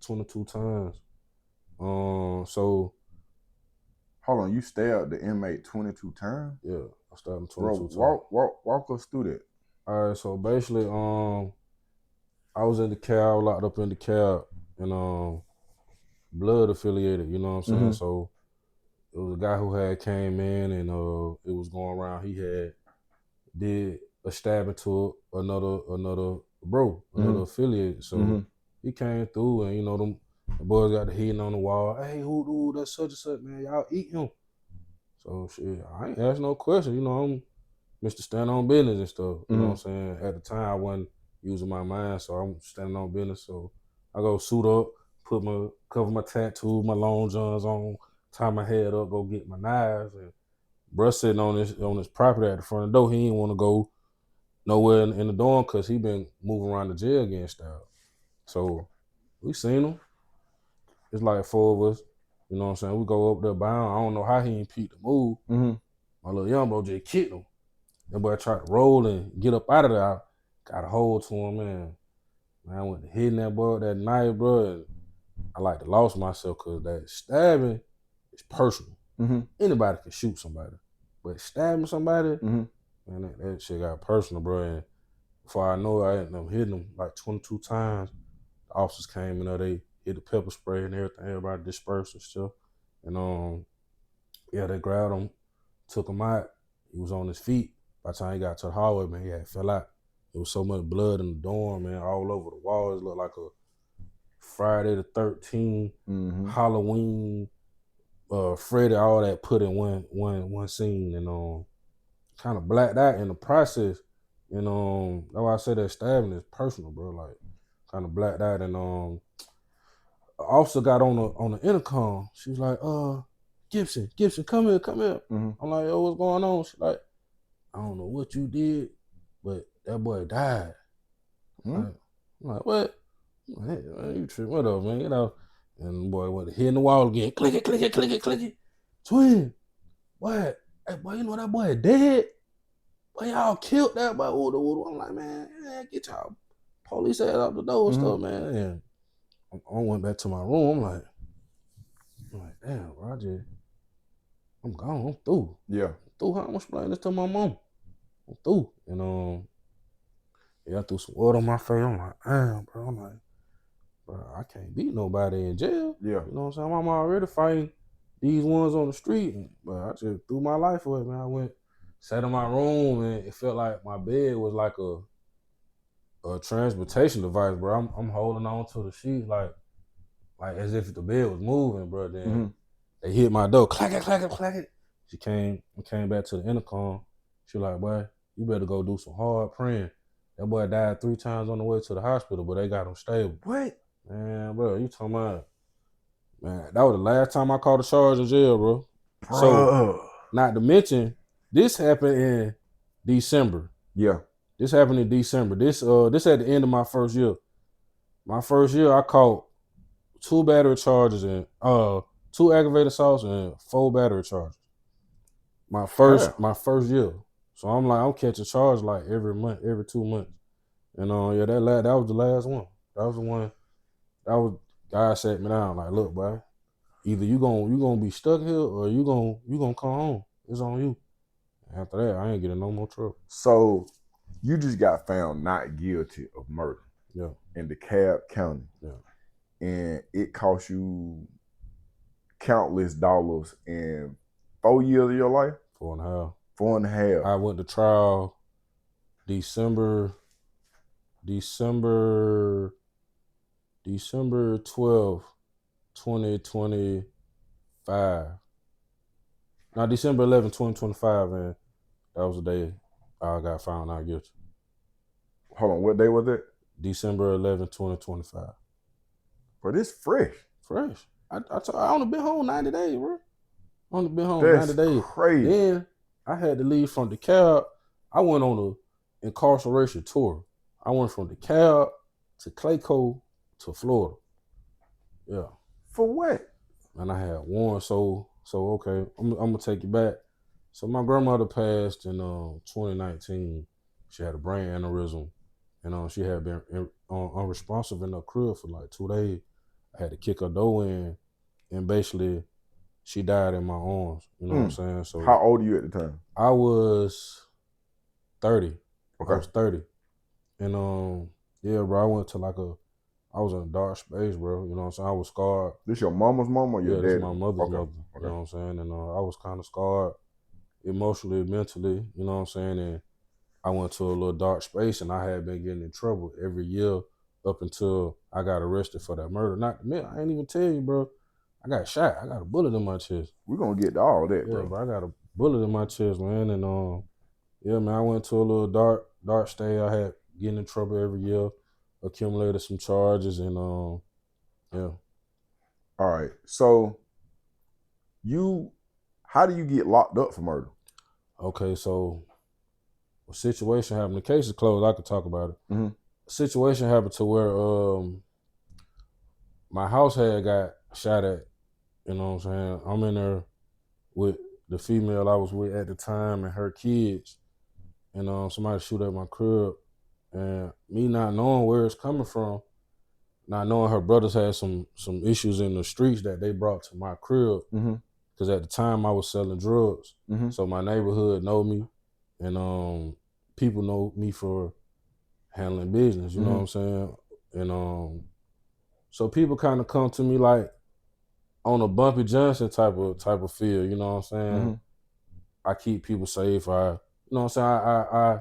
22 times. So Hold on, you stabbed the inmate 22 times? yeah, I stabbed him 22 Bro, times. walk us through that. All right, so basically, I was in the cab, locked up in the cab, and blood affiliated. You know what I'm saying? Mm-hmm. So it was a guy who had came in and it was going around. He had did a stabbing to another bro, another affiliate. So he came through and the boys got the hitting on the wall. Hey, who that's such and such, man? Y'all eat him. So shit, I ain't ask no question. I'm Mr. Stand on business and stuff. You know what I'm saying? At the time I wasn't using my mind, so I'm standing on business. So I go suit up, cover my tattoo, my long johns on, tie my head up, go get my knives, and bruh sitting on this property at the front of the door. He didn't want to go nowhere in the dorm because he been moving around the jail getting stabbed. So we seen him. It's like four of us. You know what I'm saying? We go up there bound. I don't know how he ain't peeped the move. My little young bro just kicked him. That boy tried to roll and get up out of there. I got a hold to him, man. I went to hitting that boy with that knife, bro. And I like to lost myself because that stabbing is personal. Anybody can shoot somebody. But stabbing somebody, man, that shit got personal, bro. And before I know it, I ended up hitting him like 22 times. The officers came in there, they hit the pepper spray and everything. Everybody dispersed and stuff. And yeah, they grabbed him, took him out. He was on his feet. By the time he got to the hallway, man, he had fell out. There was so much blood in the dorm, man, all over the walls. It looked like a Friday the 13th, Halloween, Freddy, all that put in one scene, and kind of blacked out in the process. And that's why I say that stabbing is personal, bro. Like, kind of blacked out, and an officer got on the intercom. She was like, Gibson, come here. I'm like, yo, what's going on? She's like, I don't know what you did, but that boy died. I'm like, what? Hey, man, you tripping? What up, man? And the boy went to hit the wall again. Click it. Twin, what? Hey, boy, you know that boy dead? Boy, y'all killed that boy. I'm like, man, get y'all police ass out the door and stuff, man. And I went back to my room. I'm like, damn, Roger, I'm gone. I'm through. Yeah. I'm through. How I'm explaining this to my mom? I'm through. And I threw some water on my face. I'm like, damn, bro. I'm like, bro, I can't beat nobody in jail. Yeah. You know what I'm saying? I'm already fighting these ones on the street. But I just threw my life away, man. I went, sat in my room, and it felt like my bed was like a transportation device, bro. I'm holding on to the sheets like as if the bed was moving, bro. Then they hit my door, clack it. She came back to the intercom. She like, boy, you better go do some hard praying. That boy died 3 times on the way to the hospital, but they got him stable. What? Man, bro, you talking about, man, that was the last time I caught a charge in jail, bro. So, not to mention, this happened in December. Yeah. This happened in December. This at the end of my first year. My first year, I caught 2 battery charges and 2 aggravated assaults and 4 battery charges. My first year. So I'm like, I'm catching charges like every month, every 2 months. And yeah, that was the last one. That was the one. That was God sat me down like, look, boy, either you gonna be stuck here or you gonna come home. It's on you. After that, I ain't getting no more trouble. So you just got found not guilty of murder. Yeah. In DeKalb County. Yeah. And it cost you countless dollars in 4 years of your life? 4.5. 4.5. I went to trial December 12th, 2025. Now December 11th, 2025, and that was the day I got found not guilty. Hold on, what day was it? December 11th, 2025. Bro, this fresh. Fresh. I only been home 90 days, bro. Only been home That's 90 days. Crazy. Then I had to leave from DeKalb. I went on a incarceration tour. I went from DeKalb to Clayco to Florida. Yeah. For what? And I had warrants. So okay, I'm gonna take you back. So my grandmother passed in 2019. She had a brain aneurysm, and she had been unresponsive in her crib for like 2 days. I had to kick her door in, and basically she died in my arms. You know what I'm saying? So how old are you at the time? I was 30. Okay. I was 30. And yeah, bro, I went to I was in a dark space, bro. You know what I'm saying? I was scarred. This your mama's mom or your Yeah, dad? this is my mother's Okay. mother. You know what I'm saying? And I was kind of scarred emotionally, mentally, you know what I'm saying? And I went to a little dark space, and I had been getting in trouble every year up until I got arrested for that murder. I ain't even tell you, bro. I got shot. I got a bullet in my chest. We're gonna get to all that, Yeah, bro. bro, I got a bullet in my chest, man. And yeah, man, I went to a little dark state. I had getting in trouble every year, accumulated some charges, and yeah. All right. So how do you get locked up for murder? Okay, so a situation happened. The case is closed. I could talk about it. Mm-hmm. A situation happened to where my house had got shot at. You know what I'm saying? I'm in there with the female I was with at the time and her kids, and somebody shoot at my crib, and me not knowing where it's coming from, not knowing her brothers had some issues in the streets that they brought to my crib, because at the time I was selling drugs, so my neighborhood know me, and people know me for handling business. You know what I'm saying? And so people kind of come to me like on a Bumpy Johnson type of feel. You know what I'm saying? I keep people safe. You know what I'm saying?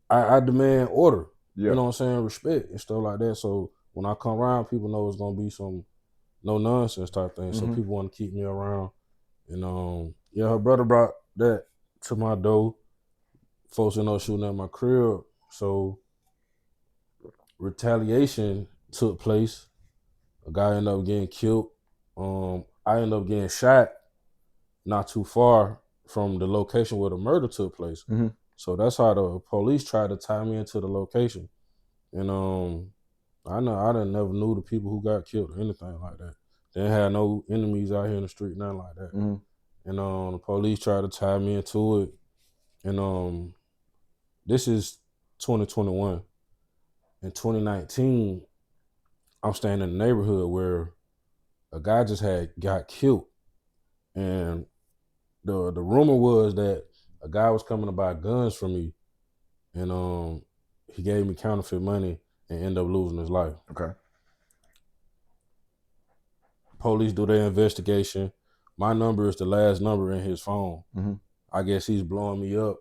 I demand order. Yeah. You know what I'm saying? Respect and stuff like that. So when I come around, people know it's gonna be some no nonsense type thing. So people want to keep me around. And yeah, her brother brought that to my door. Folks shooting at my crib. So retaliation took place. A guy ended up getting killed. I ended up getting shot not too far from the location where the murder took place. So that's how the police tried to tie me into the location. And I didn't never knew the people who got killed or anything like that. They didn't have no enemies out here in the street, nothing like that. And the police tried to tie me into it. And this is 2021. In 2019, I'm staying in the neighborhood where a guy just got killed. And the rumor was that a guy was coming to buy guns from me, and he gave me counterfeit money and ended up losing his life. Okay. Police do their investigation. My number is the last number in his phone. I guess he's blowing me up.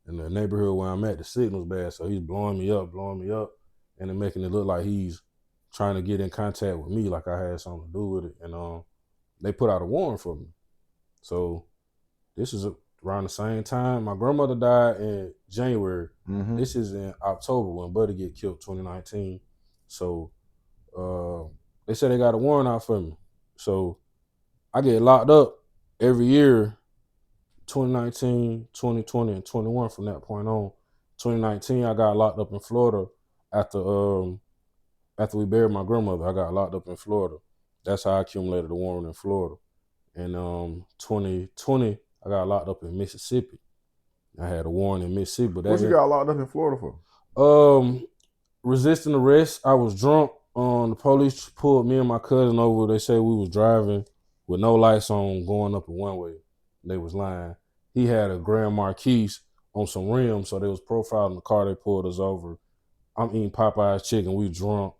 In the neighborhood where I'm at, the signal's bad, so he's blowing me up, and then making it look like he's trying to get in contact with me, like I had something to do with it. And they put out a warrant for me. So this is around the same time. My grandmother died in January. This is in October when Buddy get killed, 2019. So they said they got a warrant out for me. So I get locked up every year, 2019, 2020, and 21 from that point on. 2019, I got locked up in Florida after we buried my grandmother. I got locked up in Florida. That's how I accumulated a warrant in Florida. And 2020, I got locked up in Mississippi. I had a warrant in Mississippi. But What you got locked up in Florida for? Resisting arrest. I was drunk. The police pulled me and my cousin over. They said we was driving with no lights on, going up a one-way. They was lying. He had a Grand Marquis on some rims, so they was profiling the car. They pulled us over. I'm eating Popeye's chicken. We drunk.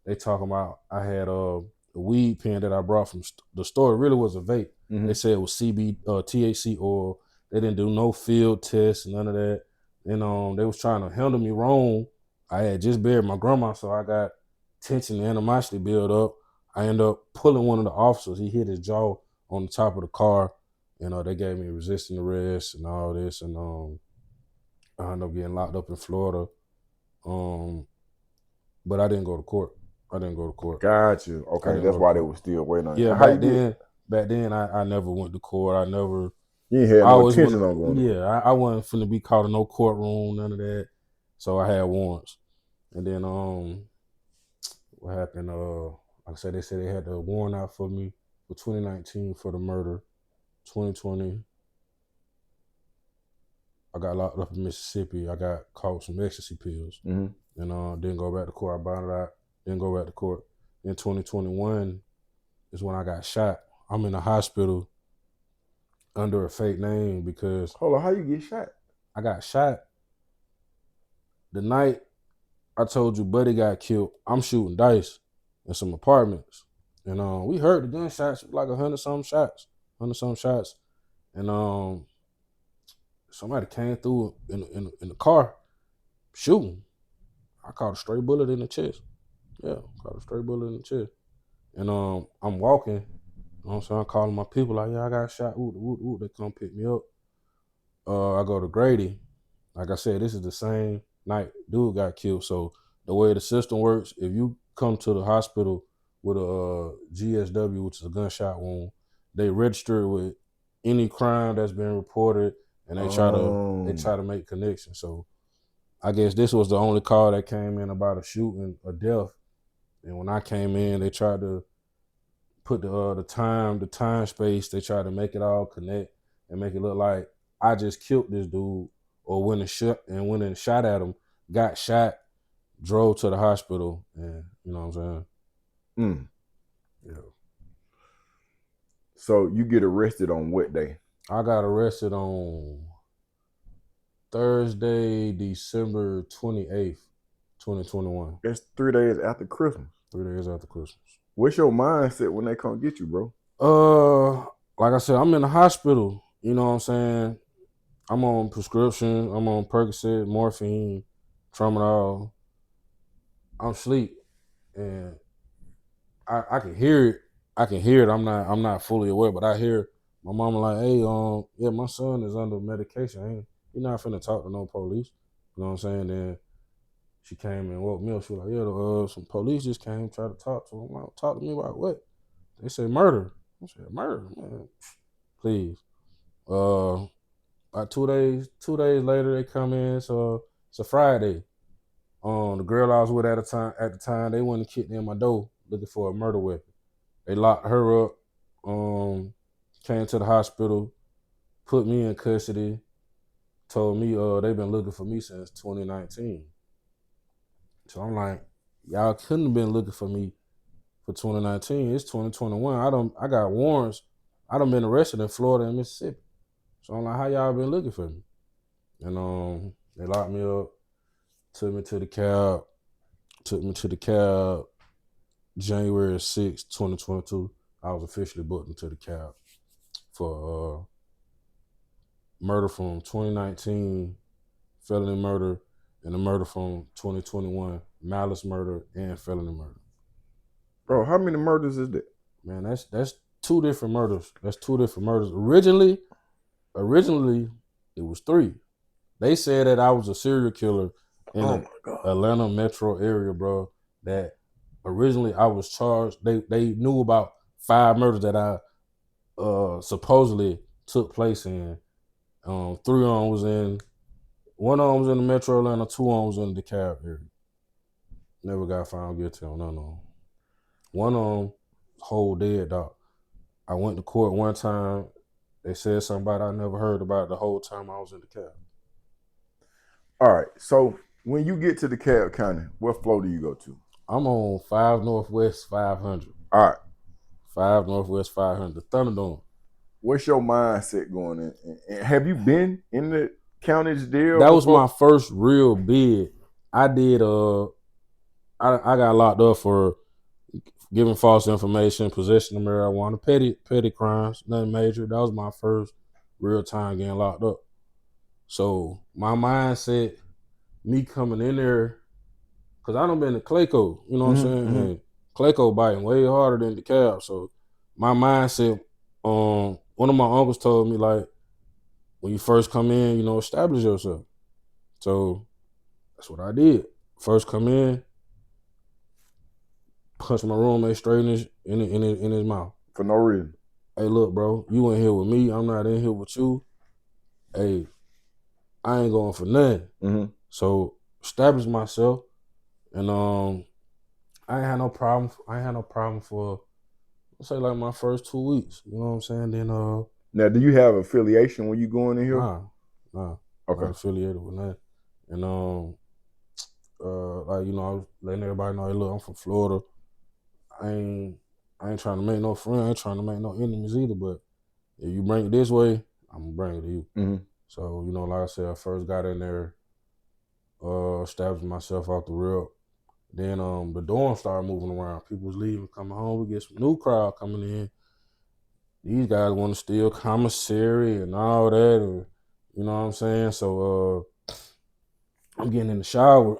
They talking about I had a weed pen that I brought from the store. It really was a vape. They said it was THC oil. They didn't do no field tests, none of that. And they was trying to handle me wrong. I had just buried my grandma, so I got tension and animosity built up. I ended up pulling one of the officers. He hit his jaw on the top of the car. They gave me resisting arrest and all this. And I ended up getting locked up in Florida. But I didn't go to court. Got you. Okay, that's why they were still waiting on you. Yeah, back then I never went to court. You ain't had no intention on going to court. I wasn't finna be caught in no courtroom, none of that. So I had warrants. And then what happened, like I said, they said they had the warrant out for me for 2019 for the murder. 2020, I got locked up in Mississippi. I got caught some ecstasy pills. And didn't go back to court. I bought it out. Didn't go back to court. In 2021 is when I got shot. I'm in the hospital under a fake name because Hold on, how you get shot? I got shot the night I told you Buddy got killed. I'm shooting dice in some apartments. And we heard the gunshots, like 100-something shots. And somebody came through in the car shooting. I caught a stray bullet in the chest. Yeah, caught a stray bullet in the chest. And I'm walking, you know what I'm saying? I'm calling my people like, yeah, I got shot. Ooh. They come pick me up. I go to Grady. Like I said, this is the same night dude got killed. So the way the system works, if you come to the hospital with a GSW, which is a gunshot wound, they register it with any crime that's been reported, and they try to make connections. So I guess this was the only call that came in about a shooting, a death. And when I came in, they tried to put the time space. They tried to make it all connect and make it look like I just killed this dude, or went and shot at him, got shot, drove to the hospital, and you know what I'm saying? Yeah. So you get arrested on what day? I got arrested on Thursday, December 28th, 2021. That's 3 days after Christmas. 3 days after Christmas. What's your mindset when they come get you, bro? Like I said, I'm in the hospital. You know what I'm saying? I'm on prescription. I'm on Percocet, morphine, tramadol. I'm asleep, and I can hear it. I'm not fully aware, but I hear my mama like, "Hey, yeah, my son is under medication. You're not finna talk to no police." You know what I'm saying? Then she came and woke me up. She was like, "Yeah, some police just came, tried to talk to him." I'm like, "Talk to me about what?" They said murder. I said, "Murder, man, please." About 2 days later, they come in. So it's a Friday. The girl I was with at the time, they went and kicked in my door looking for a murder weapon. They locked her up. Came to the hospital, put me in custody. Told me they've been looking for me since 2019. So I'm like, y'all couldn't have been looking for me for 2019. It's 2021. I got warrants. I done been arrested in Florida and Mississippi. So I'm like, how y'all been looking for me? And they locked me up, took me to the cab January 6, 2022. I was officially booked into the cab for murder from 2019, felony murder, and a murder from 2021, malice murder and felony murder. Bro, how many murders is that? Man, that's two different murders. Originally, it was 3. They said that I was a serial killer in the Atlanta metro area, bro. That originally I was charged. They knew about 5 murders that I supposedly took place in. 3 of them was in, 1 of them was in the metro Atlanta, 2 of them was in the DeKalb area. Never got found guilty on none of them. 1 of them, whole dead, dog. I went to court one time. They said something about I never heard about it the whole time I was in DeKalb. All right, so when you get to DeKalb County, what floor do you go to? I'm on 5 Northwest 500. All right. 5 Northwest 500, the Thunderdome. What's your mindset going in? And have you been in the county jail? That was my first real bid. I did. I got locked up for giving false information, possession of marijuana, petty crimes, nothing major. That was my first real time getting locked up. So my mindset, me coming in there, because I done been to Clayco, you know what I'm saying? Mm-hmm. And Clayco biting way harder than DeKalb. So my mindset, one of my uncles told me, like, when you first come in, establish yourself. So that's what I did. First come in, punch my roommate straight in his mouth. For no reason. Hey, look, bro, you in here with me. I'm not in here with you. Hey, I ain't going for nothing. Mm-hmm. So establish myself, and I ain't had no problem. For, let's say, like my first 2 weeks. You know what I'm saying? Then now, do you have affiliation when you go in here? Nah. Okay. Not affiliated with that. And like, you know, I was letting everybody know, hey, look, I'm from Florida. I ain't trying to make no friends. I ain't trying to make no enemies either. But if you bring it this way, I'm gonna bring it to you. Mm-hmm. So, you know, like I said, I first got in there, established myself off the rip. Then the dorm started moving around. People was leaving, coming home. We get some new crowd coming in. These guys want to steal commissary and all that, and you know what I'm saying? So I'm getting in the shower.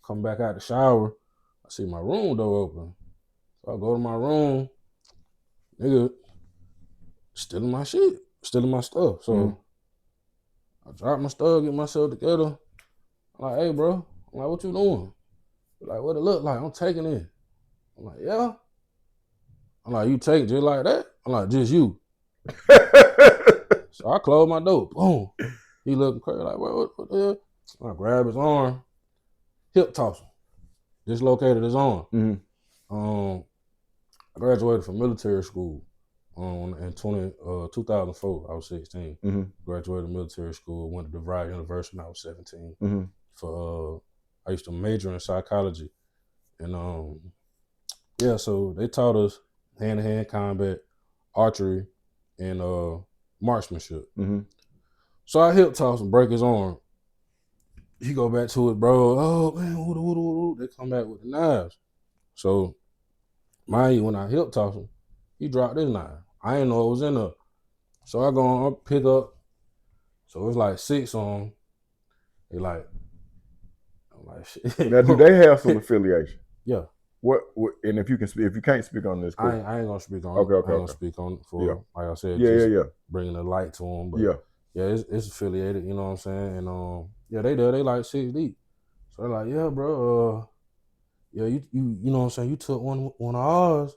Come back out the shower. I see my room door open. So I go to my room. Nigga, stealing my shit, stealing my stuff. So I drop my stuff, get myself together. I'm like, hey, bro. I'm like, what you doing? Like, what it look like? I'm taking it. I'm like, yeah. I'm like, you take it just like that? I'm like, just you. So I close my door. Boom. He looking crazy, like, what the hell? I grab his arm, hip toss him, dislocated his arm. I graduated from military school in 2004. I was 16. Graduated military school, went to DeVry University when I was 17. For I used to major in psychology. And yeah, so they taught us hand-to-hand combat, archery, and marksmanship. So I hip toss him, break his arm. He go back to it, bro. Oh man, they come back with the knives. So mind you, when I hip toss him, he dropped his knife. I didn't know it was in there. So I go on, pick up. So it's like 6 on him. They like, I'm like, shit. Now, do they have some affiliation? Yeah. What? And if you can't speak on this, cool. I ain't gonna speak on okay, it. Okay, I ain't gonna speak on it for, like I said, yeah. Bringing the light to them. But yeah, it's affiliated. You know what I'm saying? And yeah, they like 6 deep. So they're like, yeah, bro. Yeah, you know what I'm saying? You took one of ours.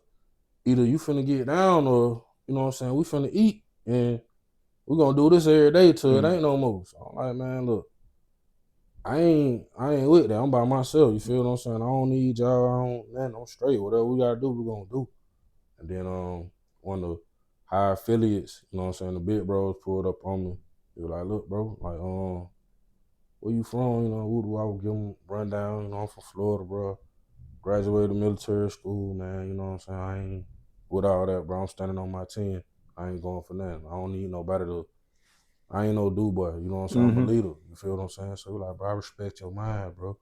Either you finna get down or, you know what I'm saying, we finna eat. And we're gonna do this every day till it ain't no more. So I'm like, man, look, I ain't with that. I'm by myself. You feel what I'm saying? I don't need y'all. I'm straight. Whatever we gotta do, we're gonna do. And then one of the high affiliates, you know what I'm saying, the big bros pulled up on me. They were like, look, bro, like, where you from? You know, who do I would give them rundown? You know, I'm from Florida, bro. Graduated military school, man. You know what I'm saying? I ain't with all that, bro. I'm standing on my 10. I ain't going for nothing. I don't need nobody to. I ain't no do boy. You know what I'm saying? I'm a leader. You feel what I'm saying? So like, bro, I respect your mind, bro.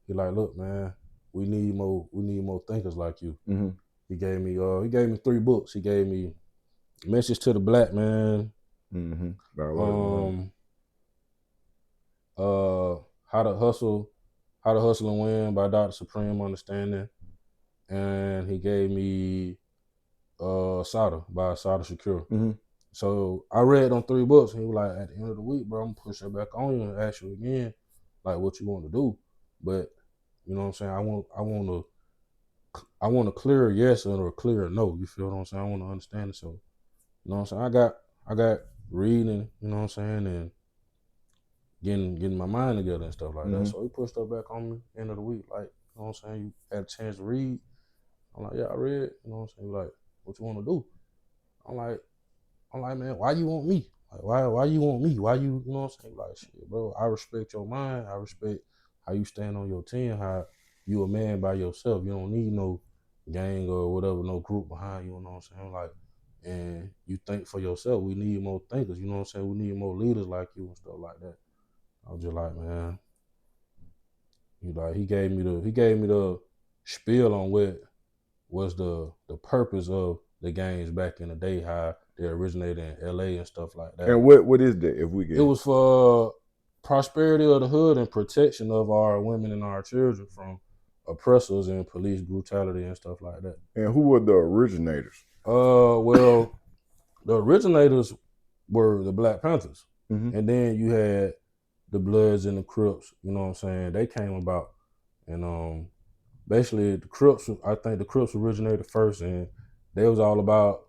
He like, look, man, we need more thinkers like you. He gave me 3 books. He gave me Message to the Black Man. How to Hustle and Win by Dr. Supreme Understanding. And he gave me Sada by Sada Shakur. So I read on 3 books, and he was like, at the end of the week, bro, I'm gonna push it back on you and ask you again, like what you want to do. But you know what I'm saying? I want a clear yes or a clear no. You feel what I'm saying? I want to understand it. So you know what I'm saying? I got reading, you know what I'm saying, and getting my mind together and stuff like that. So he pushed up back on me end of the week, like, you know what I'm saying? You had a chance to read. I'm like, yeah, I read. You know what I'm saying? Like, what you want to do? I'm like, man, why you want me? Like, why you want me? Why you know what I'm saying? Like, shit, bro, I respect your mind. I respect how you stand on your 10, how you a man by yourself. You don't need no gang or whatever, no group behind you, you know what I'm saying? Like, and you think for yourself. We need more thinkers, you know what I'm saying? We need more leaders like you and stuff like that. I was just like, man, he gave me the spiel on what was the purpose of the gangs back in the day, how they originated in LA and stuff like that. And what is that, if we get it? Was for prosperity of the hood and protection of our women and our children from oppressors and police brutality and stuff like that. And who were the originators? Well, the originators were the Black Panthers. And then you had the Bloods and the Crips, you know what I'm saying? They came about. And basically the Crips, I think the Crips originated first, and they was all about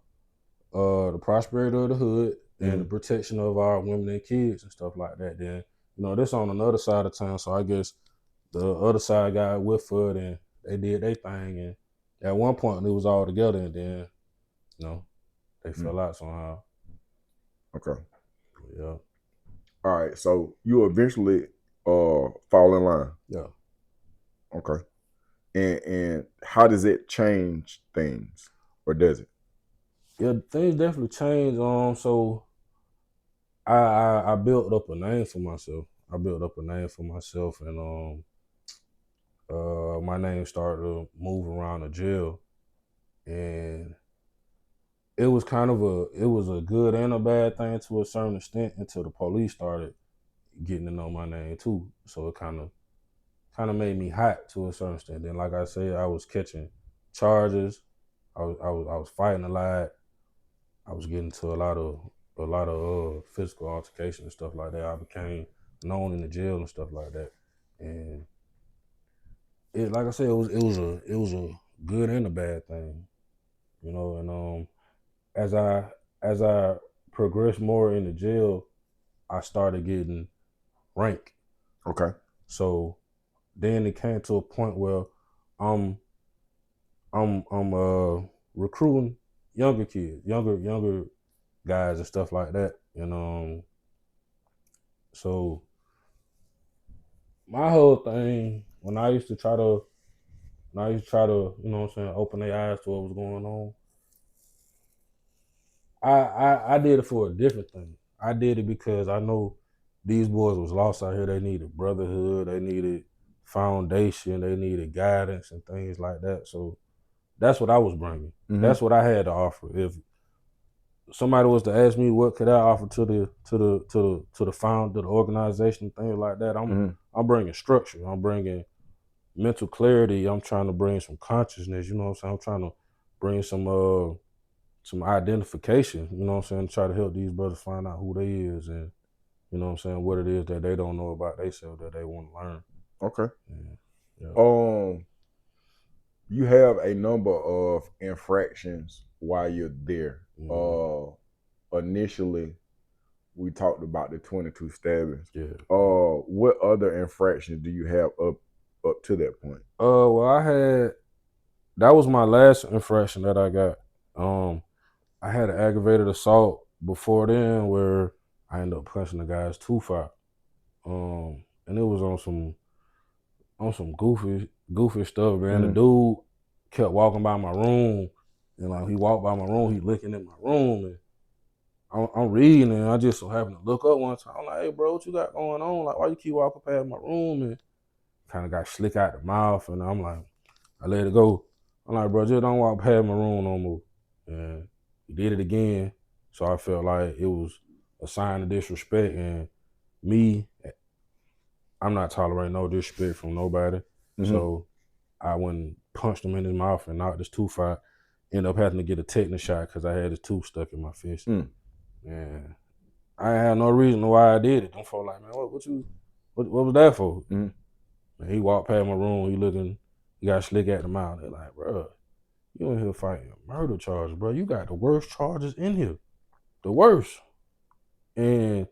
the prosperity of the hood and the protection of our women and kids and stuff like that. Then, you know, this on another side of town, so I guess the other side got with it and they did their thing, and at one point it was all together, and then, you know, they fell out somehow. Okay. Yeah. All right, so you eventually fall in line. Yeah. Okay. And how does it change things, or does it? Yeah, things definitely change. So I built up a name for myself. And my name started to move around the jail, and it was a good and a bad thing to a certain extent until the police started getting to know my name too. So it kind of made me hot to a certain extent. Then, like I said, I was catching charges. I was fighting a lot. I was getting to a lot of physical altercation and stuff like that. I became known in the jail and stuff like that. And like I said, it was a good and a bad thing, you know. And as I progressed more in the jail, I started getting rank. Okay. So then it came to a point where I'm recruiting younger kids, younger guys and stuff like that. And so my whole thing when I used to try to, you know what I'm saying, open their eyes to what was going on, I did it for a different thing. I did it because I know these boys was lost out here. They needed brotherhood, they needed foundation, they needed guidance and things like that. So that's what I was bringing. Mm-hmm. That's what I had to offer. If somebody was to ask me what could I offer to the founder, the organization, things like that, I'm bringing structure. I'm bringing mental clarity. I'm trying to bring some consciousness. You know what I'm saying? I'm trying to bring some identification. You know what I'm saying? Try to help these brothers find out who they is, and you know what I'm saying, what it is that they don't know about themselves that they want to learn. Okay. Yeah. You have a number of infractions while you're there. Mm-hmm. Initially, we talked about the 22 stabbings. Yeah. What other infractions do you have up to that point? Well, that was my last infraction that I got. I had an aggravated assault before then where I ended up punching the guy's tooth out. And it was on some goofy stuff, man. The dude kept walking by my room, and like he walked by my room, he looking at my room, and I'm reading, and I just so happened to look up one time. I'm like, hey, bro, what you got going on? Like, why you keep walking past my room? And kind of got slick out the mouth, and I'm like, I let it go. I'm like, bro, just don't walk past my room no more. And he did it again, so I felt like it was a sign of disrespect, and me, I'm not tolerating no disrespect from nobody. Mm-hmm. So I went and punched him in his mouth and knocked his tooth out. Ended up having to get a tetanus shot because I had his tooth stuck in my fist. And I had no reason why I did it. Them folks like, man, what was that for? And he walked past my room, he got slick at the mouth. They're like, bro, you in here fighting a murder charge, bro. You got the worst charges in here. The worst. And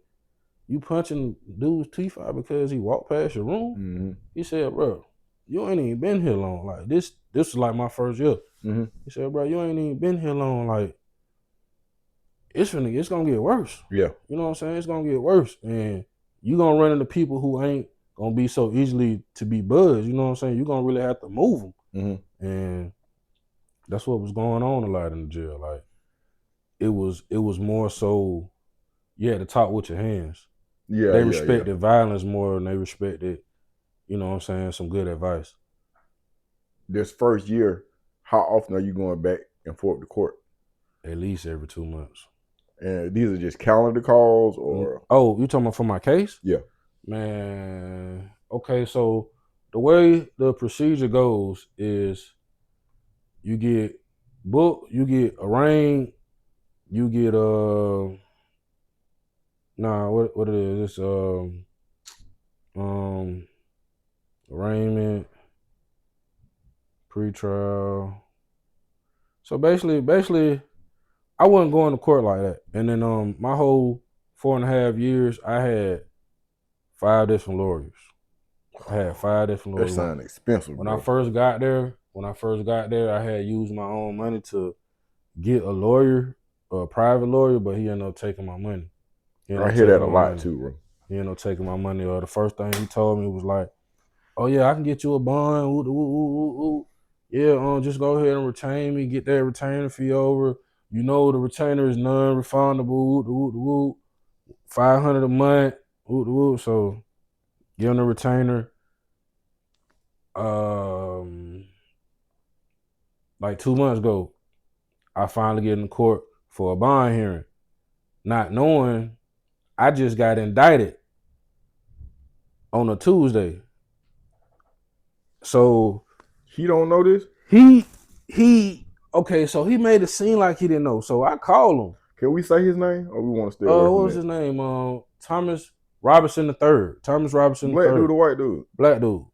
you punching dude's teeth out because he walked past your room? Mm-hmm. He said, bro, you ain't even been here long. Like this was like my first year. Mm-hmm. He said, bro, you ain't even been here long. Like it's gonna get worse. Yeah. You know what I'm saying? It's gonna get worse. And you gonna run into people who ain't gonna be so easily to be buzzed. You know what I'm saying? You're gonna really have to move them. Mm-hmm. And that's what was going on a lot in the jail. Like it was more so you had to talk with your hands. Yeah. They respected violence more than they respected, you know what I'm saying, some good advice. This first year, how often are you going back and forth to court? At least every 2 months. And these are just calendar calls, or? Oh, you talking about for my case? Yeah. Man, okay, so the way the procedure goes is you get booked, you get arraigned, you get what it is, it's arraignment, pretrial. So basically I wasn't going to court like that. And then my whole 4.5 years, I had 5 different lawyers. I had 5 different lawyers. That sounds expensive. When I first got there, I had used my own money to get a lawyer, a private lawyer, but he ended up taking my money. I hear that a lot too, bro. He ended up taking my money. The first thing he told me was like, "Oh yeah, I can get you a bond. Ooh, ooh, ooh, ooh. Yeah, just go ahead and retain me. Get that retainer fee over. You know the retainer is non-refundable. Ooh, 500 a month. So give him the retainer. Like 2 months ago, I finally get in court for a bond hearing, not knowing I just got indicted on a Tuesday. So he don't know this. Okay. So he made it seem like he didn't know. So I called him. Can we say his name, or we want to stay away from what was that? his name? Thomas Robinson III. Thomas Robinson Black III. dude or white dude? Black dude.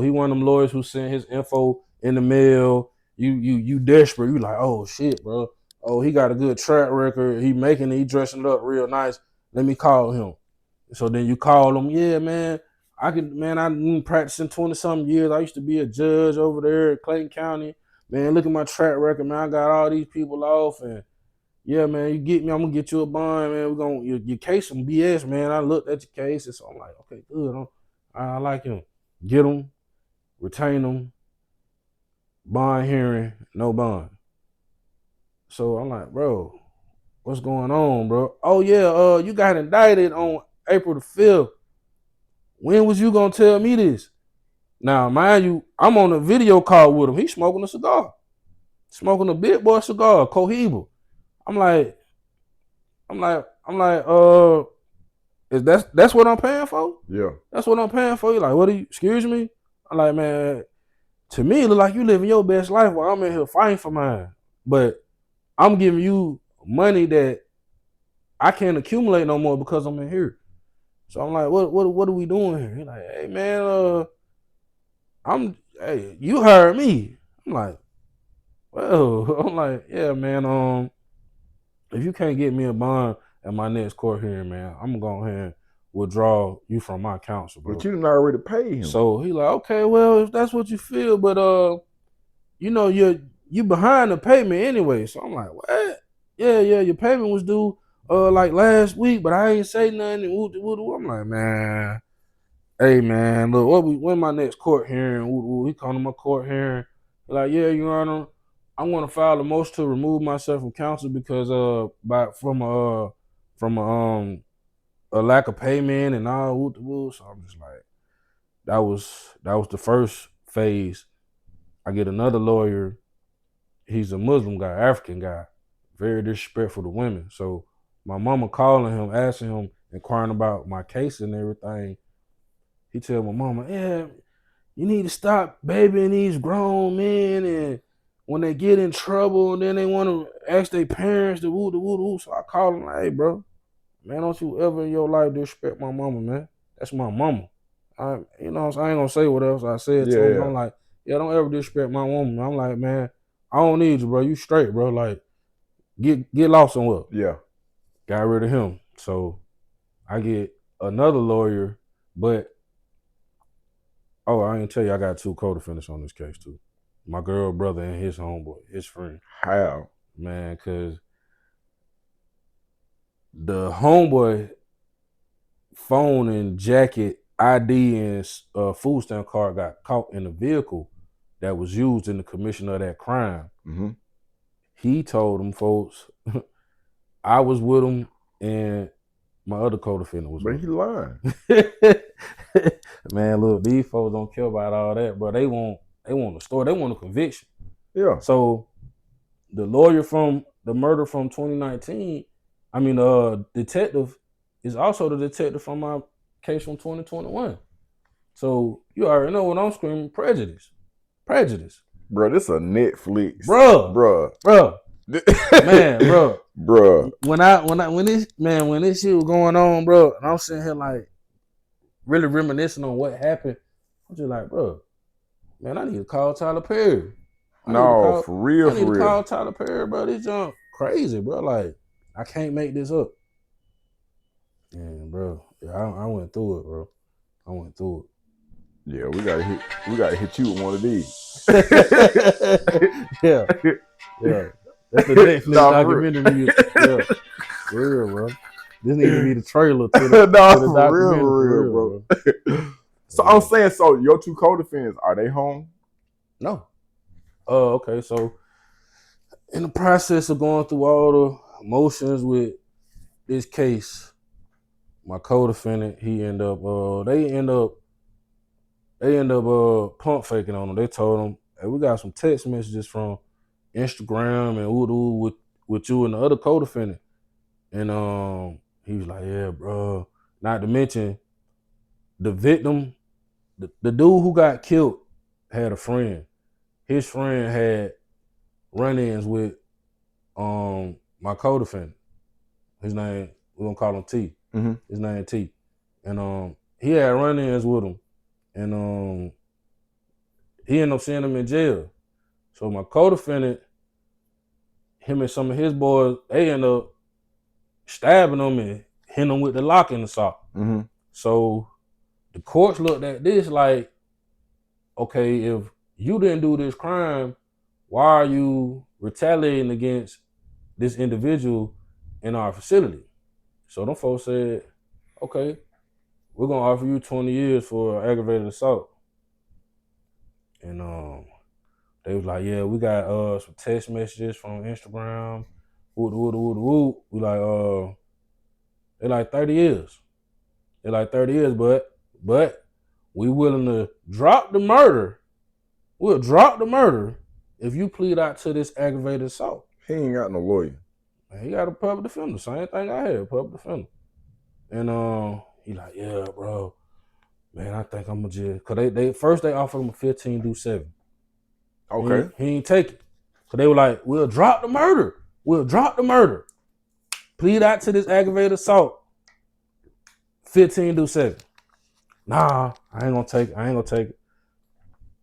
He one of them lawyers who sent his info in the mail. You desperate. You like, oh shit, bro. Oh, he got a good track record. He dressing it up real nice. Let me call him. So then you call him. Yeah, man. I've been practicing 20-something years. I used to be a judge over there at Clayton County. Man, look at my track record, man. I got all these people off, and yeah, man, you get me, I'm gonna get you a bond, man. We're gonna your case some BS, man. I looked at your case, and so I'm like, okay, good. I like him. Get him, retain him, bond hearing, no bond. So I'm like, bro, what's going on, bro? Oh yeah, you got indicted on April the 5th. When was you gonna tell me this? Now, mind you, I'm on a video call with him. He's smoking a cigar. Smoking a big boy cigar, Cohiba. I'm like, is that's what I'm paying for? Yeah. That's what I'm paying for. You like, what do you, excuse me? I'm like, man, to me, it look like you living your best life while I'm in here fighting for mine. But I'm giving you money that I can't accumulate no more because I'm in here. So I'm like, what are we doing here? He's like, hey man, hey, you hired me. I'm like, well, I'm like, yeah, man, if you can't get me a bond at my next court hearing, man, I'm gonna go ahead and withdraw you from my counsel, bro. But you didn't already pay him. So he like, okay, well, if that's what you feel, but you know, you behind the payment anyway. So I'm like, what? Yeah, your payment was due like last week, but I ain't say nothing. I'm like, man, hey man, look, when my next court hearing? He come to my court hearing. Like, yeah, Your Honor, I'm gonna file a motion to remove myself from counsel because from a lack of payment and all. So I'm just like, that was the first phase. I get another lawyer. He's a Muslim guy, African guy, very disrespectful to women. So my mama calling him, asking him, inquiring about my case and everything. He tell my mama, yeah, you need to stop babying these grown men, and when they get in trouble, then they want to ask their parents to woo. So I call him like, hey, bro, man, don't you ever in your life disrespect my mama, man. That's my mama. I ain't gonna say what else I said to him. I'm like, yeah, don't ever disrespect my woman. I'm like, man, I don't need you, bro. You straight, bro. Like, get lost somewhere. Yeah. Got rid of him. So I get another lawyer, but I ain't tell you, I got 2 co-defendants on this case too. My girl brother and his homeboy, his friend. How? Man, cause the homeboy phone and jacket, ID, and food stamp card got caught in the vehicle that was used in the commission of that crime. Mm-hmm. He told them folks, I was with him and my other co-defendant was with him. But he lying. Man, look, these folks don't care about all that, bro. They want a story. They want a conviction. Yeah. So the lawyer from the murder from 2019, detective is also the detective from my case from 2021. So you already know what I'm screaming: prejudice. Bro, this a Netflix. Bro. Man, bro. When this shit was going on, bro, and I'm sitting here like really reminiscing on what happened, I'm just like, bro, man, I need to call Tyler Perry. For real. I need to call Tyler Perry, bro. This junk crazy, bro. Like, I can't make this up. And bro, I went through it, bro. Yeah, we gotta hit you with one of these. yeah. That's the Netflix documentary. Yeah, for real, bro. This need to be the trailer to the, no, to the documentary for real, bro. So I'm saying, so your two co-defendants, are they home? No. Okay, so in the process of going through all the emotions with this case, my co-defendant, they end up pump faking on him. They told him, hey, we got some text messages from Instagram and with you and the other co-defendant. And he was like, yeah, bro. Not to mention the victim, the dude who got killed had a friend. His friend had run-ins with my co-defendant. His name, we're gonna call him T. Mm-hmm. His name T. And he had run-ins with him. And he ended up seeing him in jail. So my co-defendant, him and some of his boys, they end up stabbing him and hitting him with the lock in the sock. Mm-hmm. So the courts looked at this like, okay, if you didn't do this crime, why are you retaliating against this individual in our facility? So them folks said, okay, we're gonna offer you 20 years for aggravated assault. And they was like, yeah, we got some text messages from Instagram. We like, they like 30 years. They like 30 years, but we willing to drop the murder. We'll drop the murder if you plead out to this aggravated assault. He ain't got no lawyer. Man, he got a public defender. Same thing I had, public defender. And he like, yeah, bro. Man, I think I'm gonna just, cause they first they offered him a 15-7. Okay. He ain't take it. So they were like, we'll drop the murder. We'll drop the murder. Plead out to this aggravated assault. 15-7. Nah, I ain't gonna take it.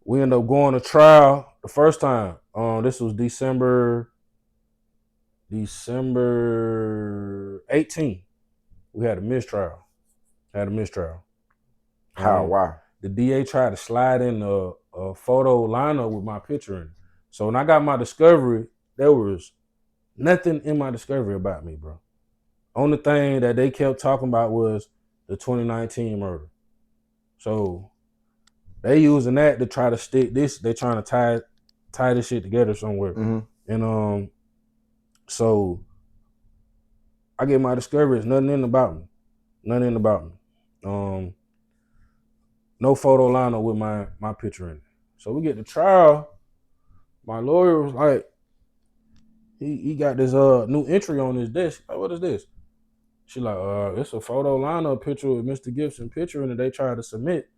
We end up going to trial the first time. This was December 18th. We had a mistrial. How? Why? The DA tried to slide in a photo lineup with my picture in it. So when I got my discovery, there was nothing in my discovery about me, bro. Only thing that they kept talking about was the 2019 murder. So they using that to try to stick this. They trying to tie this shit together somewhere. Mm-hmm. And so I get my discovery. It's nothing in about me. No photo lineup with my picture in it. So we get to trial. My lawyer was like, he got this new entry on his desk. Like, what is this? She like, it's a photo lineup picture with Mr. Gibson picture in it. They tried to submit.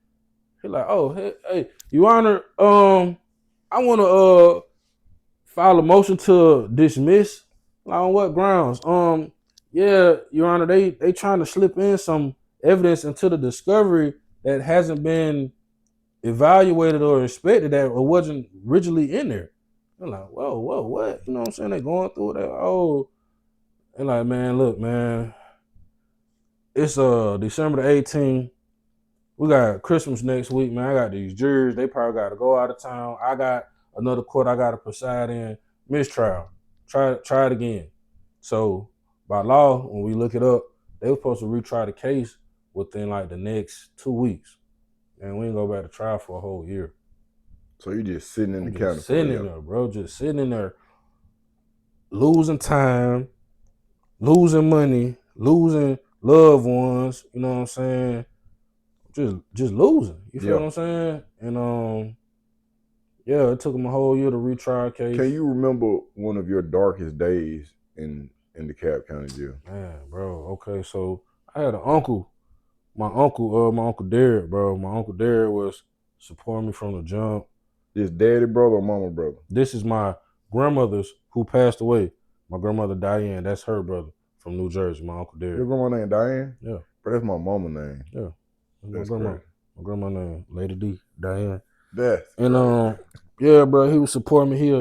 He like, oh, hey, Your Honor, I want to file a motion to dismiss. Like, on what grounds? Yeah, Your Honor, they trying to slip in some evidence into the discovery that hasn't been evaluated or inspected that or wasn't originally in there. I'm like, whoa, what? You know what I'm saying? They going through it. And like, man, look, man, it's December the 18th. We got Christmas next week, man. I got these jurors. They probably got to go out of town. I got another court I got to preside in. Mistrial. Try it again. So by law, when we look it up, they were supposed to retry the case within like the next 2 weeks. And we didn't go back to trial for a whole year. So you just sitting in the county. Sitting in there, bro. Just sitting in there, losing time, losing money, losing loved ones. You know what I'm saying? Just losing. You feel what I'm saying? And yeah, it took them a whole year to retry a case. Can you remember one of your darkest days in DeKalb County Jail? Man, bro. Okay, so I had an uncle. My uncle Derek, bro. My uncle Derek was supporting me from the jump. This daddy brother or mama brother? This is my grandmother's who passed away. My grandmother Diane, that's her brother from New Jersey, my uncle Derek. Your grandma named Diane? Yeah. But that's my mama name. Yeah. That's my grandma name, Lady D, Diane. And yeah, bro, he was supporting me. He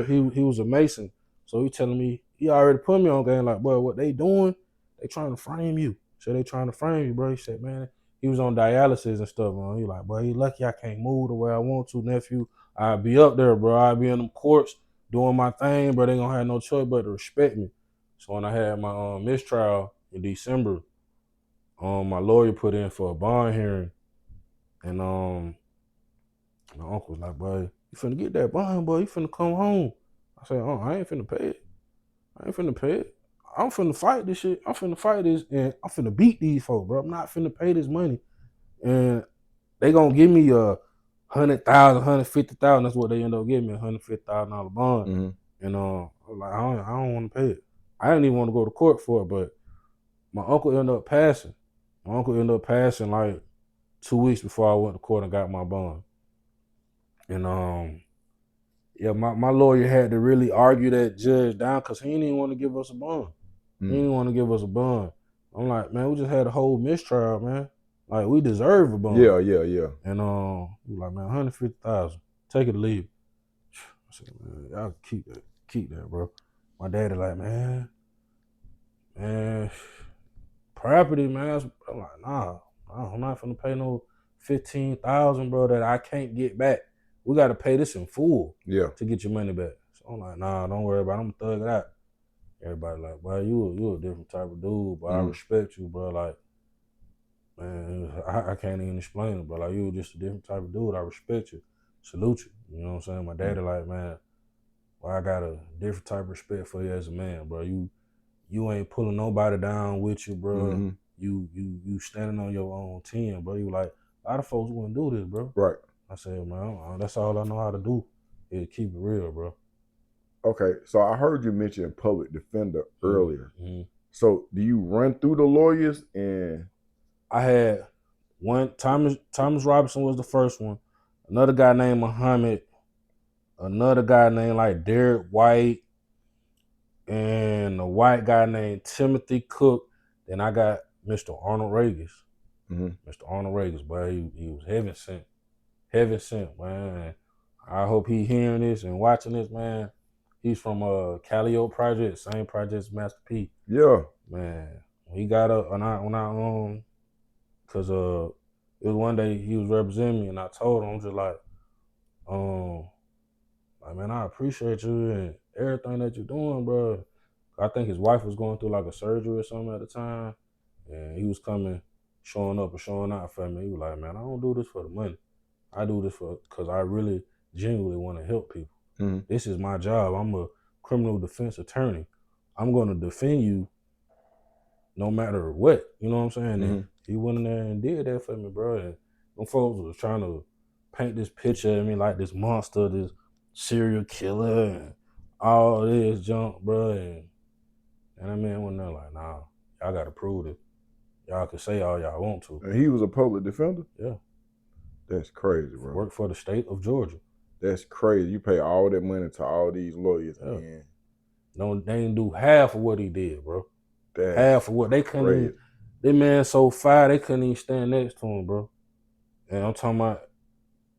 was a Mason. So he telling me, he already put me on game, like, boy, what they doing? They trying to frame you. So they trying to frame you, bro. He said, man, he was on dialysis and stuff, man. He like, boy, he lucky I can't move the way I want to, nephew. I'll be up there, bro. I'll be in them courts doing my thing, but they gonna have no choice but to respect me. So when I had my mistrial in December, My lawyer put in for a bond hearing, and my uncle was like, boy, you finna get that bond, boy, you finna come home. I said, oh, I ain't finna pay it. I ain't finna pay it. I'm finna fight this shit. I'm finna fight this, and I'm finna beat these folks, bro. I'm not finna pay this money. And they gonna give me a $100,000, $150,000. That's what they end up giving me, $150,000 bond. Mm-hmm. And I was like, I don't want to pay it. I didn't even want to go to court for it, but my uncle ended up passing. My uncle ended up passing like 2 weeks before I went to court and got my bond. And yeah, my lawyer had to really argue that judge down because he didn't even want to give us a bond. He didn't want to give us a bond. I'm like, man, we just had a whole mistrial, man. Like, we deserve a bond. Yeah. And he was like, man, 150,000, take it or leave it. I said, man, y'all keep that, bro. My daddy like, man, property, man. I'm like, nah, I'm not finna pay no 15,000, bro, that I can't get back. We gotta pay this in full to get your money back. So I'm like, nah, don't worry about it. I'm gonna thug it out. Everybody like, boy, you a different type of dude, but I respect you, bro. Like, man, I can't even explain it, but like, you just a different type of dude. I respect you, salute you. You know what I'm saying? My daddy like, man, well, I got a different type of respect for you as a man, bro. You ain't pulling nobody down with you, bro. You standing on your own 10, bro. You like, a lot of folks wouldn't do this, bro. Right. I said, man, that's all I know how to do is keep it real, bro. Okay, so I heard you mention public defender earlier. So do you run through the lawyers? And I had one, Thomas Robinson was the first one. Another guy named Muhammad. Another guy named like Derek White. And a white guy named Timothy Cook. Then I got Mr. Arnold Regis. Mr. Arnold Regis, boy, he was heaven sent. Heaven sent, man. I hope he hearing this and watching this, man. He's from Callio Project, same project as Master P. Yeah. Man, he got up when I cause it was one day he was representing me and I told him, I'm just like man, I appreciate you and everything that you're doing, bro. I think his wife was going through like a surgery or something at the time, and he was coming, showing up and showing out for me. He was like, man, I don't do this for the money. I do this because I really genuinely want to help people. This is my job. I'm a criminal defense attorney. I'm going to defend you no matter what. You know what I'm saying? And he went in there and did that for me, bro. And them folks was trying to paint this picture of me like this monster, this serial killer, and all this junk, bro. And that man went there like, nah, y'all got to prove it. Y'all can say all y'all want to. And he was a public defender? Yeah. That's crazy, bro. Worked for the state of Georgia. That's crazy. You pay all that money to all these lawyers, man. No, they didn't do half of what he did, bro. That's half of what they couldn't even, that man so fire, they couldn't even stand next to him, bro. And I'm talking about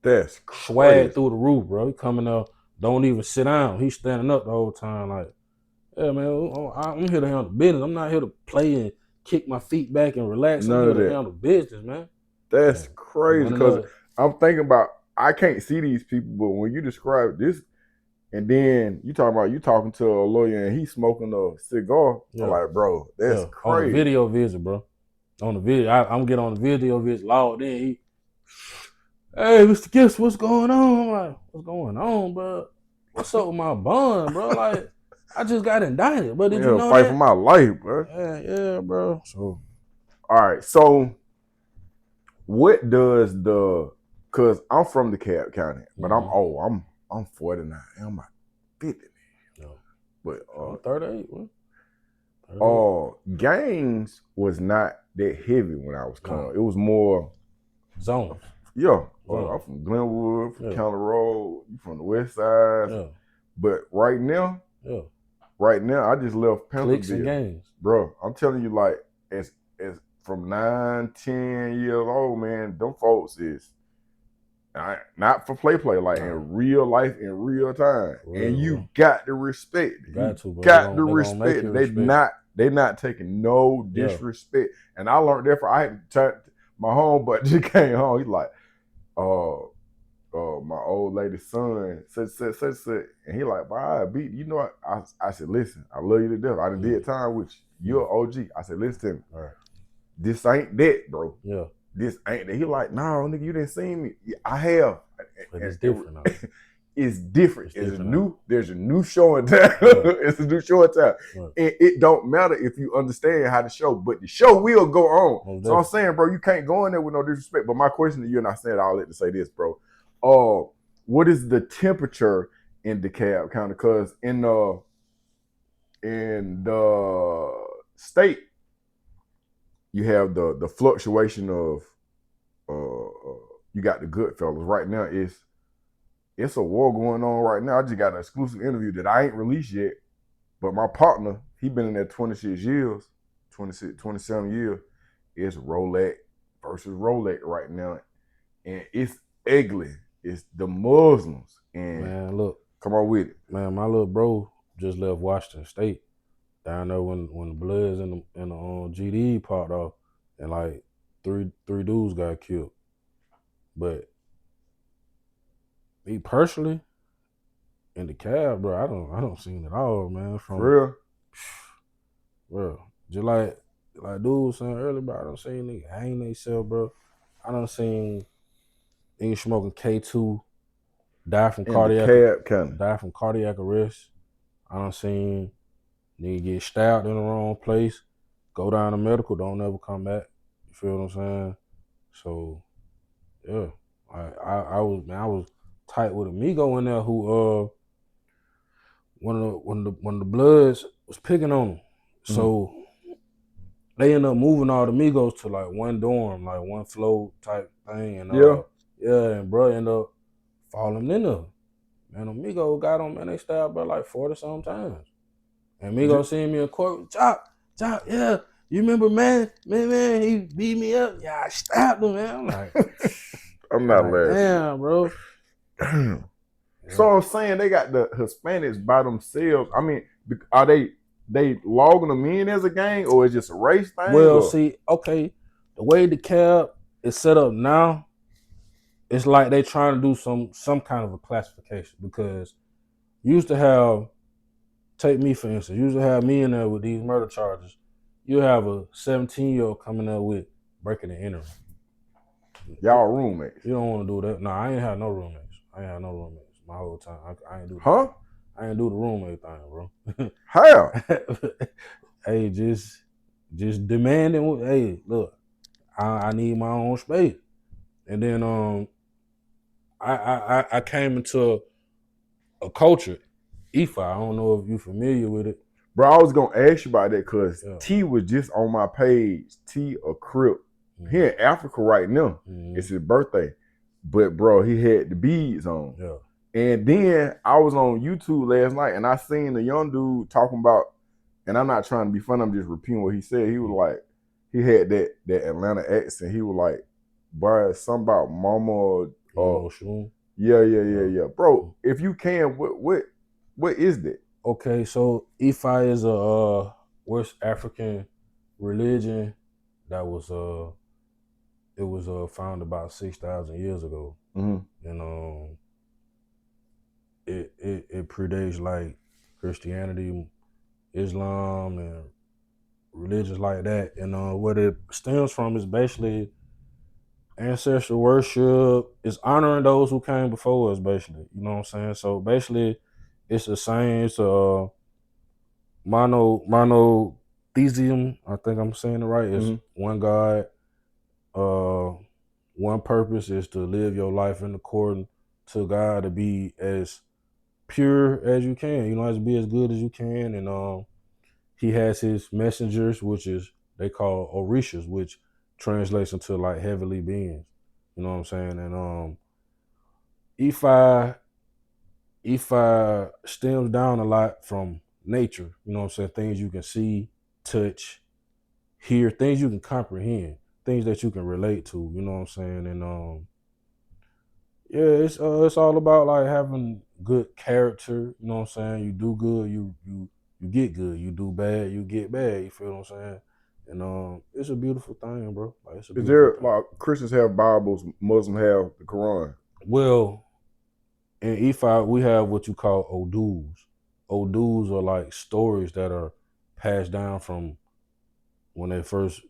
that's swag through the roof, bro. He coming up, don't even sit down. He's standing up the whole time like, yeah, man, I'm here to handle business. I'm not here to play and kick my feet back and relax. I'm here to handle business, man. That's crazy because I'm thinking about, I can't see these people, but when you describe this, and then you talking to a lawyer and he's smoking a cigar, I'm like, bro, that's crazy. On the video visit, bro. On the video, I'm getting on the video visit, logged in. Hey, Mr. Gibson, what's going on? I'm like, what's going on, bro? What's up with my bond, bro? Like, I just got indicted, but did you know fight that? for my life, bro. Yeah, bro. So, all right. So, what does cause I'm from DeKalb County, but I'm old. I'm 49. I'm like 50 now. No. But I'm 38, bro. Gangs was not that heavy when I was coming up. It was more zones. Yeah. I'm from Glenwood, from County Road, you from the west side. Yeah. But right now, I just left Pennsylvania. And gangs. Bro, I'm telling you, like, as from 9, 10 years old, man, them folks is not for play, like in real life, in real time. And you got to respect it. Got to respect it. They not taking no disrespect. And I learned that I had to turn my homeboy just came home. He's like, my old lady's son, such, and he like, "Bye, beat." You know what? I said, "Listen, I love you to death. I done did time with you. You're an OG." I said, "Listen to me. this ain't that, bro. Yeah. This ain't that. He like, no, nigga, you didn't see me. Yeah, I have. But it's different now. It's different. It's there's a new show in town. Yeah. It's a new show in town. Right. And it don't matter if you understand how the show, but the show will go on. So I'm saying, bro, you can't go in there with no disrespect. But my question to you, and I said all that to say this, bro. What is the temperature in DeKalb County? Because in the state, you have the fluctuation of you got the good fellas. Right now, it's a war going on right now. I just got an exclusive interview that I ain't released yet, but my partner, he been in there 26 years, 27 years. It's Rolex versus Rolex right now, and it's ugly. It's the Muslims. And man, look, come on with it, man. My little bro just left Washington State down there when the Bloods and the GD popped off, and like three dudes got killed. But me personally, in DeKalb, bro, I don't seen it all, man. From for real, bro, just like dude was saying earlier, bro, I done seen niggas hang themselves, bro. I done seen niggas smoking K2 die from cardiac arrest. I done seen niggas get stabbed in the wrong place, go down to medical, don't ever come back. You feel what I'm saying? So yeah, I was tight with Amigo in there who when the Bloods was picking on him. Mm-hmm. So they end up moving all the Migos to like one dorm, like one floor type thing. And and bro ended up falling in there. Man, Amigo got him, man, they stabbed bro like 40-some times. And Amigo seen me in court, Chop, yeah. You remember, man, he beat me up. Yeah, I stabbed him, man. I'm like, I'm not laughing. Damn, bro. Damn. Yeah. So I'm saying they got the Hispanics by themselves. I mean, are they logging them in as a gang, or is it just a race thing? Well, see, okay, the way DeKalb is set up now, it's like they trying to do some kind of a classification, because you used to have, take me for instance, you used to have me in there with these murder charges. You have a 17-year-old coming up with breaking and entering. Y'all roommates. You don't want to do that. No, I ain't had no roommates. My whole time. I ain't do that. Huh? I ain't do the roommate thing, bro. How? Hey, just demanding. Hey, look, I need my own space. And then I came into a culture, EFI. I don't know if you're familiar with it. Bro, I was gonna ask you about that because T was just on my page. T a Crip. Mm-hmm. He in Africa right now. Mm-hmm. It's his birthday. But bro, he had the beads on. Yeah. And then I was on YouTube last night and I seen a young dude talking about, and I'm not trying to be funny, I'm just repeating what he said. He was like, he had that Atlanta accent. He was like, bro, something about mama. Yeah. Bro, if you can, what is that? Okay, so Ifa is a West African religion that was founded about 6,000 years ago. Mm-hmm. And it predates like Christianity, Islam, and religions like that. And what it stems from is basically ancestral worship. Is honoring those who came before us, basically. You know what I'm saying? So basically, it's the same. It's a monotheism. I think I'm saying it right. It's one God. One purpose is to live your life in accordance to God, to be as pure as you can. You know, to be as good as you can. And he has his messengers, which is they call orishas, which translates into like heavenly beings. You know what I'm saying? And Ifa stems down a lot from nature. You know what I'm saying? Things you can see, touch, hear, things you can comprehend, things that you can relate to. You know what I'm saying? And it's all about like having good character. You know what I'm saying? You do good, you get good. You do bad, you get bad. You feel what I'm saying? And it's a beautiful thing, bro. Like, is there like Christians have Bibles, Muslims have the Quran? Well, in Ifa, we have what you call odus. Odus are like stories that are passed down from when they first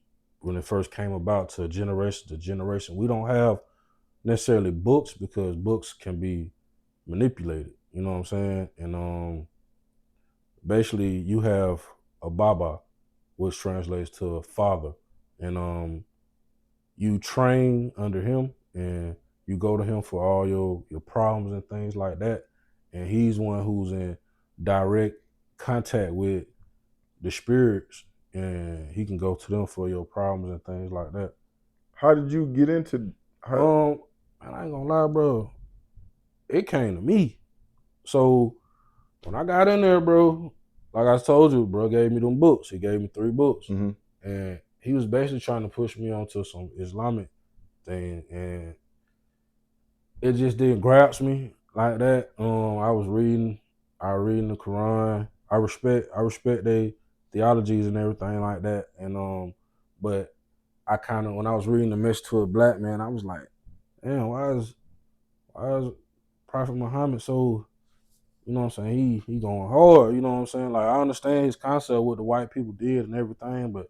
when it first came about to generation to generation. We don't have necessarily books because books can be manipulated. You know what I'm saying? And basically you have a Baba, which translates to a father, and you train under him and you go to him for all your problems and things like that. And he's one who's in direct contact with the spirits, and he can go to them for your problems and things like that. How did you get into? Man, I ain't gonna lie, bro. It came to me. So when I got in there, bro, like I told you, bro gave me them books. He gave me 3 books, and he was basically trying to push me onto some Islamic thing, and it just didn't grasp me like that. I was reading the Quran. I respect their theologies and everything like that. And but I kind of, when I was reading the Message to a Black Man, I was like, damn, why is Prophet Muhammad so, you know what I'm saying, he going hard, you know what I'm saying? Like, I understand his concept, what the white people did and everything, but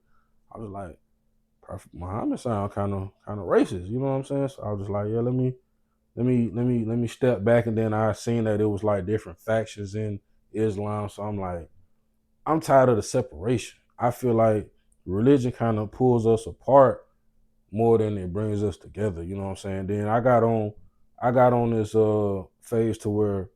I was like, Prophet Muhammad sound kind of racist, you know what I'm saying? So I was just like, yeah, let me step back. And then I seen that it was like different factions in Islam. So I'm like, I'm tired of the separation. I feel like religion kind of pulls us apart more than it brings us together. You know what I'm saying? Then I got on this phase to where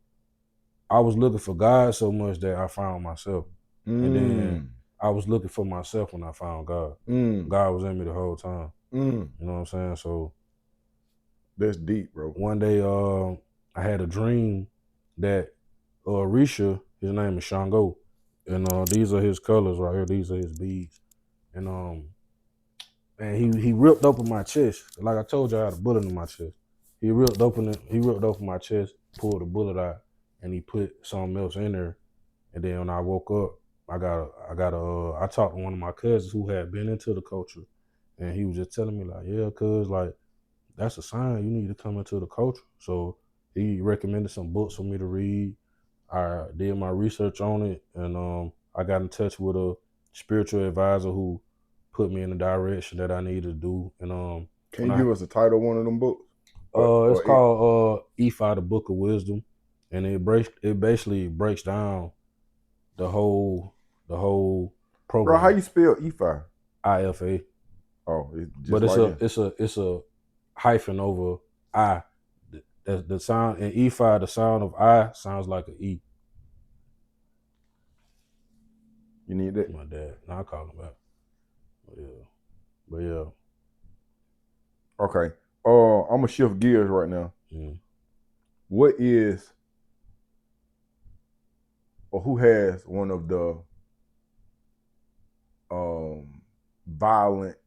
I was looking for God so much that I found myself. And then I was looking for myself when I found God. God was in me the whole time. You know what I'm saying? So that's deep, bro. One day I had a dream that Risha, his name is Shango, and these are his colors right here. These are his beads. And he ripped open my chest. Like I told you, I had a bullet in my chest. He ripped open my chest, pulled the bullet out, and he put something else in there. And then when I woke up, I talked to one of my cousins who had been into the culture, and he was just telling me like, yeah, cuz like, that's a sign you need to come into the culture. So he recommended some books for me to read. I did my research on it, and I got in touch with a spiritual advisor who put me in the direction that I needed to do. And can you give us a title of one of them books? It's called Ephi, the Book of Wisdom, and it basically breaks down the whole program. Bro, how you spell Ephi? IFA. Oh, it's just but like it's a hyphen over I. The sound in Ephi, the sound of I sounds like an E. You need that? My dad. No, I call him back. But yeah. Okay. I'm gonna shift gears right now. What is, or who has one of the violent?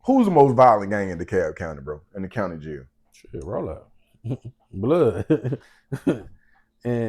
Who's the most violent gang in DeKalb County, bro? In the county jail? Shit, roll out. Blood.